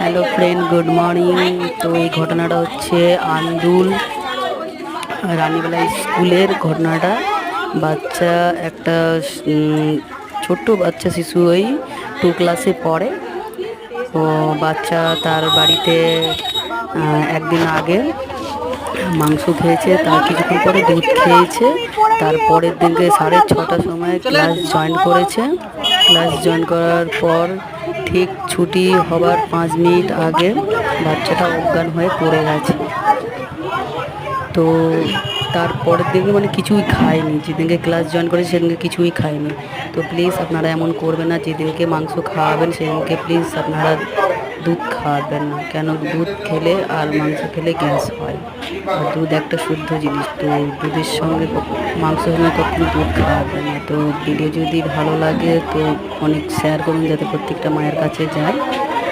Hello friend, good morning. তো এই ঘটনাটা হচ্ছে আন্দুল রানীবেলা স্কুলের ঘটনাটা। বাচ্চা একটা ছোট্ট বাচ্চা শিশু, ওই 2 ক্লাসে পড়ে। তো বাচ্চা তার বাড়িতে একদিন আগে মাংস খেয়েছে, তার কিছুক্ষণ পরে দুধ খেয়েছে। তারপরের দিনকে 6:30টার সময় ক্লাস জয়েন করেছে। ক্লাস জয়েন করার পর ঠিক ছুটি হবার 5 মিনিট আগে বাচ্চাটা অজ্ঞান হয়ে পড়ে গেছে। তো তারপরের দিনকে মানে কিছুই খায়নি, যেদিনকে ক্লাস জয়েন করে সেদিনকে কিছুই খায়নি। তো প্লিজ আপনারা এমন করবেন না, যেদিনকে মাংস খাওয়াবেন সেদিনকে প্লিজ আপনারা দুধ খাওয়াবেন না, কেন দুধ খেলে আর মাংস খেলে গ্যাস হয়। আর দুধ একটা শুদ্ধ জিনিস, তো দুধের সঙ্গে মাংসের সঙ্গে কখনো দুধ খাওয়াবেন না। তো ভিডিও যদি ভালো লাগে তো অনেক শেয়ার করুন, যাতে প্রত্যেকটা মায়ের কাছে যায়।